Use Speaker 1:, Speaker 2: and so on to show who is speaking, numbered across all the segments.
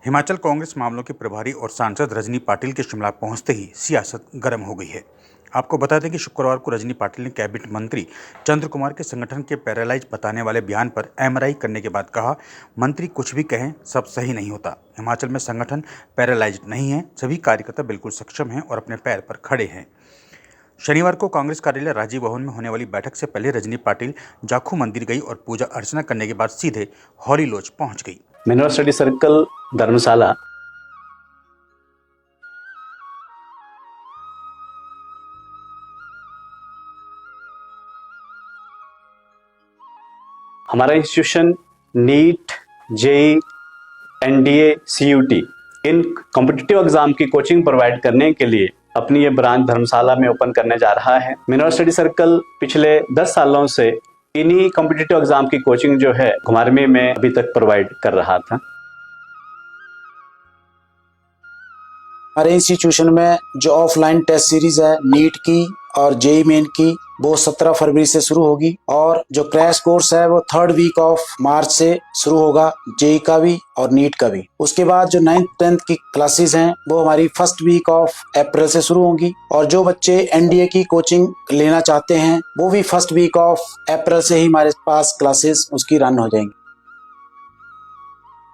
Speaker 1: हिमाचल कांग्रेस मामलों के प्रभारी और सांसद रजनी पाटिल के शिमला पहुंचते ही सियासत गर्म हो गई है। आपको बता दें कि शुक्रवार को रजनी पाटिल ने कैबिनेट मंत्री चंद्र कुमार के संगठन के पैरालाइज बताने वाले बयान पर एमआरआई करने के बाद कहा, मंत्री कुछ भी कहें सब सही नहीं होता। हिमाचल में संगठन पैरालाइज नहीं है, सभी कार्यकर्ता बिल्कुल सक्षम हैं और अपने पैर पर खड़े हैं। शनिवार को कांग्रेस कार्यालय राजीव भवन में होने वाली बैठक से पहले रजनी पाटिल जाखू मंदिर गई और पूजा अर्चना करने के बाद सीधे हॉली लॉज पहुंच गई।
Speaker 2: मिनरल स्टडी सर्कल धर्मशाला हमारा institution NEET, JEE, NDA, CUET इन कॉम्पिटिटिव एग्जाम की कोचिंग प्रोवाइड करने के लिए अपनी ये ब्रांच धर्मशाला में ओपन करने जा रहा है। मिनरल स्टडी सर्कल पिछले 10 सालों से इन्हीं कॉम्पिटिटिव एग्जाम की कोचिंग जो है घुमारवीं में अभी तक प्रोवाइड कर रहा था।
Speaker 3: हमारे इंस्टीट्यूशन में जो ऑफलाइन टेस्ट सीरीज है नीट की और जेई मेन की, वो 17 फरवरी से शुरू होगी और जो क्रैश कोर्स है वो 3rd वीक ऑफ मार्च से शुरू होगा, जेई का भी और नीट का भी। उसके बाद जो 9th 10th की क्लासेस हैं वो हमारी 1st वीक ऑफ अप्रैल से शुरू होंगी और जो बच्चे एनडीए की कोचिंग लेना चाहते हैं वो भी 1st वीक ऑफ अप्रैल से ही हमारे पास क्लासेस उसकी रन हो जाएंगी।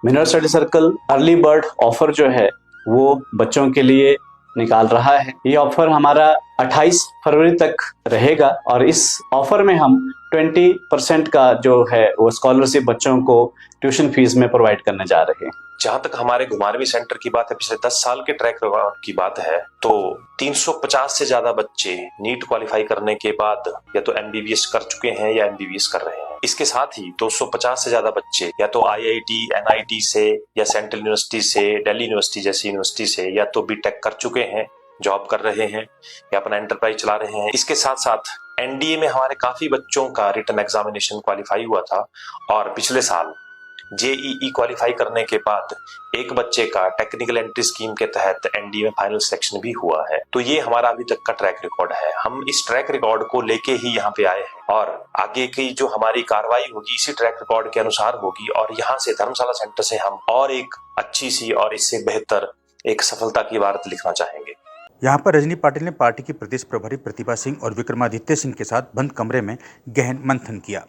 Speaker 2: Mineral study circle early bird offer जो है वो बच्चों के लिए निकाल रहा है। ये ऑफर हमारा 28 फरवरी तक रहेगा और इस ऑफर में हम 20% का जो है वो स्कॉलरशिप बच्चों को ट्यूशन फीस में प्रोवाइड करने जा रहे हैं।
Speaker 4: जहां तक हमारे घुमारवीं सेंटर की बात है, पिछले 10 साल के ट्रैक रिकॉर्ड की बात है तो 350 से ज्यादा बच्चे नीट क्वालिफाई करने के बाद या तो एमबीबीएस कर चुके हैं या एमबीबीएस कर रहे हैं। इसके साथ ही 250 से ज्यादा बच्चे या तो आईआईटी, एनआईटी से या सेंट्रल यूनिवर्सिटी से, दिल्ली यूनिवर्सिटी जैसी यूनिवर्सिटी से या तो बीटेक कर चुके हैं, जॉब कर रहे हैं या अपना एंटरप्राइज चला रहे हैं। इसके साथ साथ एनडीए में हमारे काफी बच्चों का रिटन एग्जामिनेशन क्वालिफाई हुआ था और पिछले साल जेईई क्वालिफाई करने के बाद एक बच्चे का टेक्निकल एंट्री स्कीम के तहत एनडीए में फाइनल सिलेक्शन भी हुआ है। तो ये हमारा अभी तक का ट्रैक रिकॉर्ड है। हम इस ट्रैक रिकॉर्ड को लेके ही यहाँ पे आए हैं और आगे की जो हमारी कार्रवाई होगी इसी ट्रैक रिकॉर्ड के अनुसार होगी और यहाँ से धर्मशाला सेंटर से हम और एक अच्छी सी और इससे बेहतर एक सफलता की वार्ता लिखना चाहेंगे।
Speaker 1: यहाँ पर रजनी पाटिल ने पार्टी की प्रदेश प्रभारी प्रतिभा सिंह और विक्रमादित्य सिंह के साथ बंद कमरे में गहन मंथन किया।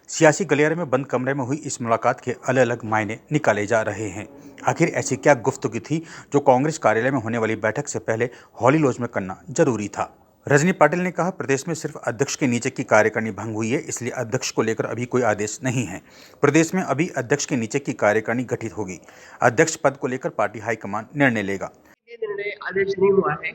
Speaker 1: सियासी गलियारे में बंद कमरे में हुई इस मुलाकात के अलग अलग मायने निकाले जा रहे हैं। आखिर ऐसी क्या गुफ्तगू थी जो कांग्रेस कार्यालय में होने वाली बैठक से पहले हॉली लॉज में करना जरूरी था। रजनी पाटिल ने कहा, प्रदेश में सिर्फ अध्यक्ष के नीचे की कार्यकारिणी भंग हुई है, इसलिए अध्यक्ष को लेकर अभी कोई आदेश नहीं है। प्रदेश में अभी अध्यक्ष के नीचे की कार्यकारिणी गठित होगी। अध्यक्ष पद को लेकर पार्टी हाईकमान निर्णय लेगा।
Speaker 5: निर्णय आदेश नहीं हुआ है।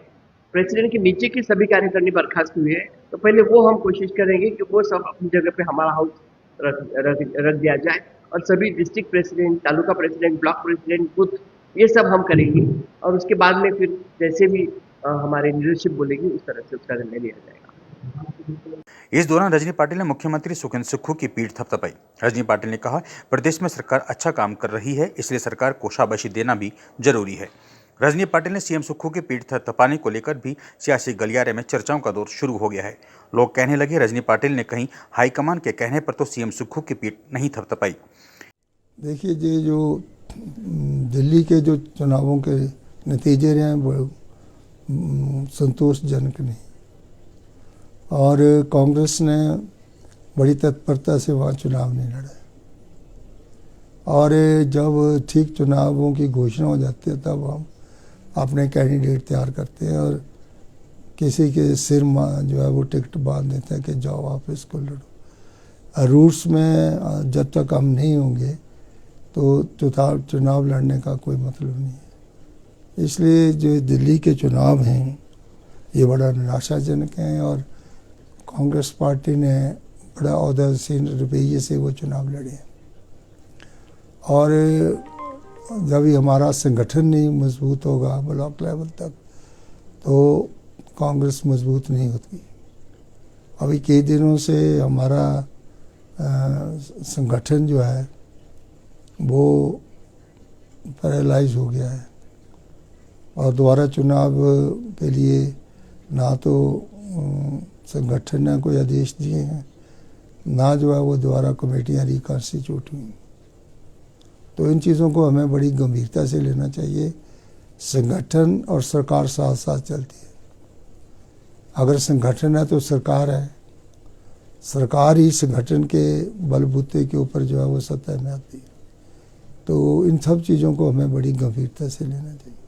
Speaker 5: प्रेसिडेंट के नीचे की सभी कार्यकारिणी बर्खास्त हुई है तो पहले वो हम कोशिश करेंगे कि वो सब अपनी जगह पे हमारा हाउस रख दिया जाए और सभी district president, taluka president, block president, booth ये सब हम करेंगे और उसके बाद में फिर जैसे भी हमारी लीडरशिप बोलेगी उस तरह से उसका निर्णय लिया जाएगा।
Speaker 1: इस दौरान रजनी पाटिल ने मुख्यमंत्री सुखेंदु सुक्खू की पीठ थपथपाई। रजनी पाटिल ने कहा, प्रदेश में सरकार अच्छा काम कर रही है, इसलिए सरकार को शाबाशी देना भी जरूरी है। रजनी पाटिल ने सीएम सुक्खू की पीठ थपथपाने को लेकर भी सियासी गलियारे में चर्चाओं का दौर शुरू हो गया है। लोग कहने लगे, रजनी पाटिल ने कहीं हाईकमान के कहने पर तो सीएम सुक्खू की पीठ नहीं थपथपाई।
Speaker 6: देखिए, ये जो दिल्ली के जो चुनावों के नतीजे रहे हैं वो संतोषजनक नहीं और कांग्रेस ने बड़ी तत्परता से वहाँ चुनाव नहीं लड़ा और जब ठीक चुनावों की घोषणा हो जाती है तब हम अपने कैंडिडेट तैयार करते हैं और किसी के सिर जो है वो टिकट बांध देते हैं कि जाओ आप इसको लड़ो। रूट्स में जब तक हम नहीं होंगे तो चुनाव लड़ने का कोई मतलब नहीं है। इसलिए जो दिल्ली के चुनाव हैं ये बड़ा निराशाजनक हैं और कांग्रेस पार्टी ने बड़ा औदासीन रवैये से वो चुनाव लड़े हैं और जब ही हमारा संगठन नहीं मजबूत होगा ब्लॉक लेवल तक तो कांग्रेस मजबूत नहीं होती। अभी कई दिनों से हमारा संगठन जो है वो पैरालाइज हो गया है और दोबारा चुनाव के लिए ना तो संगठन ने कोई आदेश दिए हैं ना जो है वो दोबारा कमेटियाँ रिकॉन्स्टिट्यूट हुई। तो इन चीज़ों को हमें बड़ी गंभीरता से लेना चाहिए। संगठन और सरकार साथ साथ चलती है। अगर संगठन है तो सरकार है, सरकार ही संगठन के बलबूते के ऊपर जो है वो सत्ता में आती है। तो इन सब चीज़ों को हमें बड़ी गंभीरता से लेना चाहिए।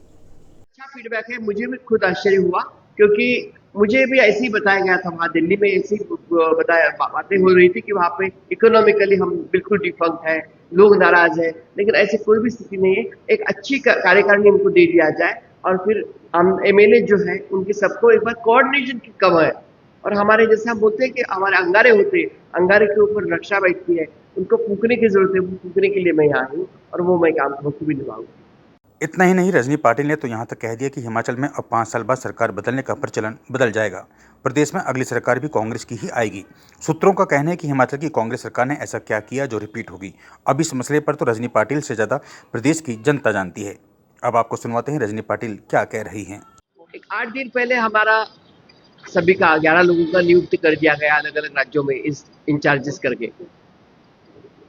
Speaker 5: अच्छा फीडबैक है, मुझे भी खुद आश्चर्य हुआ क्योंकि मुझे भी ऐसे ही बताया गया था, वहाँ दिल्ली में ऐसी बताया बातें हो रही थी कि वहाँ पे इकोनॉमिकली हम बिल्कुल डिफंक्ट है, लोग नाराज है, लेकिन ऐसी कोई भी स्थिति नहीं है। एक अच्छी कार्यकारिणी उनको दे दिया जाए और फिर हम एमएलए जो है उनके सबको एक बार कोऑर्डिनेशन की कम है। और हमारे जैसे हम बोलते हैं कि हमारे अंगारे होते हैं, अंगारे के ऊपर रक्षा बैठती है, उनको फूकने की जरूरत है, वो फूकने के लिए मैं यहाँ हूँ और वो मैं काम बखूबी निभाऊंगा।
Speaker 1: इतना ही नहीं, रजनी पाटिल ने तो यहाँ तक कह दिया कि हिमाचल में अब 5 साल बाद सरकार बदलने का प्रचलन बदल जाएगा। प्रदेश में अगली सरकार भी कांग्रेस की ही आएगी। सूत्रों का कहना है कि हिमाचल की कांग्रेस सरकार ने ऐसा क्या किया जो रिपीट होगी। अब इस मसले पर तो रजनी पाटिल से ज़्यादा प्रदेश की जनता जानती है। अब आपको सुनवाते हैं रजनी पाटिल क्या कह रही हैं।
Speaker 5: 8 दिन पहले हमारा सभी का 11 लोगों का नियुक्ति कर दिया गया अलग अलग राज्यों में इस इंचार्जेस करके।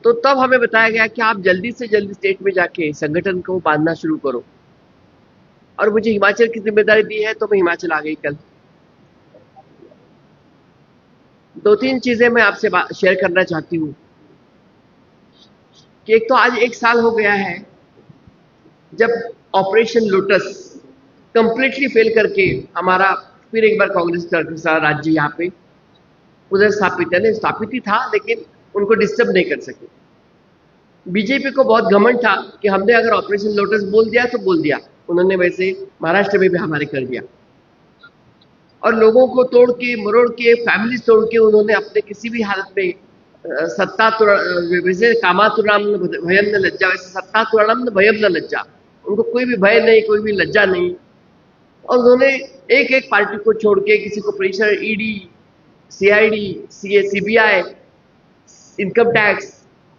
Speaker 5: तो तब हमें बताया गया कि आप जल्दी से जल्दी स्टेट में जाके संगठन को बांधना शुरू करो, और मुझे हिमाचल की जिम्मेदारी दी है तो मैं हिमाचल आ गई कल। 2-3 चीजें मैं आपसे शेयर करना चाहती हूँ कि एक तो आज 1 साल हो गया है जब ऑपरेशन लोटस कंप्लीटली फेल करके हमारा फिर एक बार कांग्रेस का राज्य यहाँ पे उधर स्थापित ही था, लेकिन उनको डिस्टर्ब नहीं कर सके। बीजेपी को बहुत घमंड था कि हमने अगर ऑपरेशन लोटस बोल दिया तो बोल दिया, उन्होंने वैसे महाराष्ट्र में भी हमारे कर दिया और लोगों को तोड़ के मरोड़ के फैमिली तोड़ के उन्होंने अपने किसी भी हालत में सत्ता वैसे कामातुराम भयम न लज्जा, वैसे सत्ता तुराम न भयम न लज्जा, उनको कोई भी भय नहीं, कोई भी लज्जा नहीं। और उन्होंने एक एक पार्टी को छोड़ के किसी को pressure, ED, CID, CBI, income tax,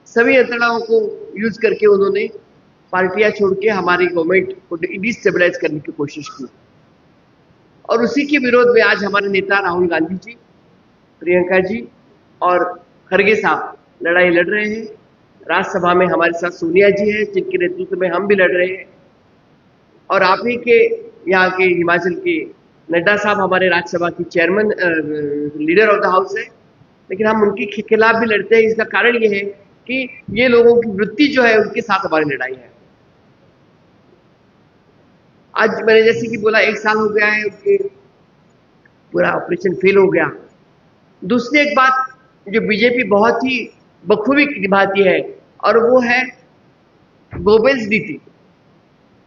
Speaker 5: सभी यंत्रणाओं को यूज करके उन्होंने पार्टियां छोड़ के हमारी गवर्नमेंट को डिस्टेबलाइज करने की कोशिश की। और उसी के विरोध में आज हमारे नेता राहुल गांधी जी, प्रियंका जी और खड़गे साहब लड़ाई लड़ रहे हैं। राज्यसभा में हमारे साथ सोनिया जी है जिनके नेतृत्व में हम भी लड़ रहे हैं, और आप ही के यहाँ के हिमाचल के नड्डा साहब हमारे राज्यसभा की chairman leader of the house है, लेकिन हम उनके खिलाफ भी लड़ते हैं। इसका कारण ये है कि ये लोगों की वृत्ति जो है उनके साथ हमारी लड़ाई है। आज मैंने जैसे कि बोला 1 साल हो गया है, उनके पूरा ऑपरेशन फेल हो गया। दूसरी एक बात जो बीजेपी बहुत ही बखूबी निभाती है और वो है गोबेल्स नीति।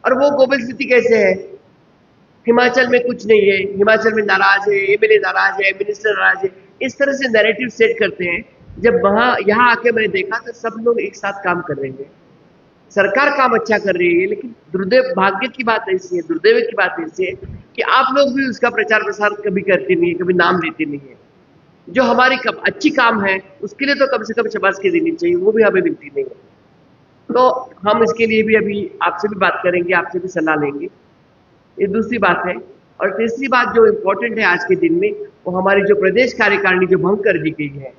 Speaker 5: और वो गोबेल्स नीति कैसे है? हिमाचल में कुछ नहीं है, हिमाचल में नाराज है, एमएलए नाराज है, मिनिस्टर नाराज है, इस तरह से नैरेटिव सेट करते हैं। जब यहाँ आके मैंने देखा तो सब लोग एक साथ काम कर रहे हैं, सरकार काम अच्छा कर रही है, लेकिन भाग्य की बात ऐसी है, दुर्दैव की बात ऐसी है कि आप लोग भी उसका प्रचार प्रसार कभी करते नहीं है, कभी नाम लेते नहीं है। जो हमारी अच्छी काम है उसके लिए तो कम से कम शाबाशी देनी चाहिए, वो भी हमें मिलती नहीं है। तो हम इसके लिए भी अभी आपसे भी बात करेंगे, आपसे भी सलाह लेंगे। ये दूसरी बात है। और तीसरी बात जो इम्पोर्टेंट है आज के दिन में, वो हमारी जो प्रदेश कार्यकारिणी जो भंग कर दी गई है,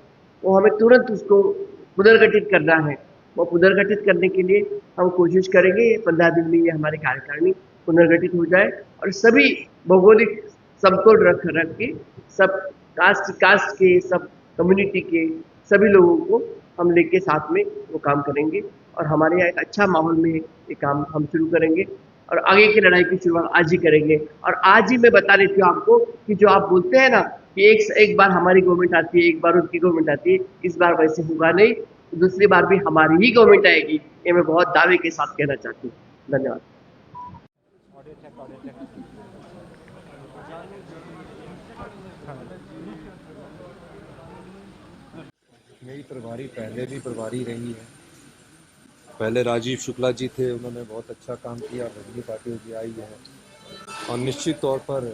Speaker 5: वो हमें तुरंत उसको पुनर्गठित करना है। वो पुनर्गठित करने के लिए हम कोशिश करेंगे 15 दिन में ये हमारी कार्यकारिणी पुनर्गठित हो जाए और सभी भौगोलिक समतोल रख के सब कास्ट के, सब कम्युनिटी के सभी लोगों को हम लेके साथ में वो काम करेंगे और हमारे यहाँ एक अच्छा माहौल में ये काम हम शुरू करेंगे और आगे की लड़ाई की शुरुआत आज ही करेंगे। और आज ही मैं बता देती हूँ आपको कि जो आप बोलते हैं ना कि एक बार हमारी गवर्नमेंट आती है, एक बार उनकी गवर्नमेंट आती है, इस बार वैसे होगा नहीं, दूसरी बार भी हमारी ही गवर्नमेंट आएगी, ये मैं बहुत दावे के साथ कहना चाहती हूँ। धन्यवाद।
Speaker 7: यही प्रभारी पहले भी प्रभारी रही है। पहले राजीव शुक्ला जी थे, उन्होंने बहुत अच्छा काम किया, रजनी पाटिल जी आई है और निश्चित तौर पर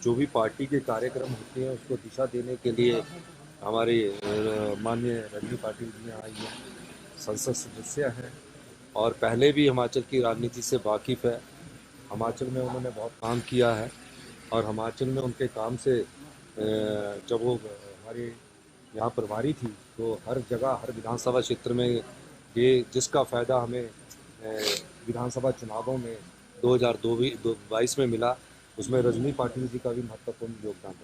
Speaker 7: जो भी पार्टी के कार्यक्रम होते हैं उसको दिशा देने के लिए हमारे माननीय रजनी पाटिल जी आई है, संसद सदस्य हैं और पहले भी हिमाचल की राजनीति से वाकिफ़ है। हिमाचल में उन्होंने बहुत काम किया है और हिमाचल में उनके काम से जब वो हमारे यहाँ प्रभारी थी तो हर जगह, हर विधानसभा क्षेत्र में ये जिसका फ़ायदा हमें विधानसभा चुनावों में 2022 में मिला, उसमें रजनी पाटिल जी का भी महत्वपूर्ण योगदान रहा।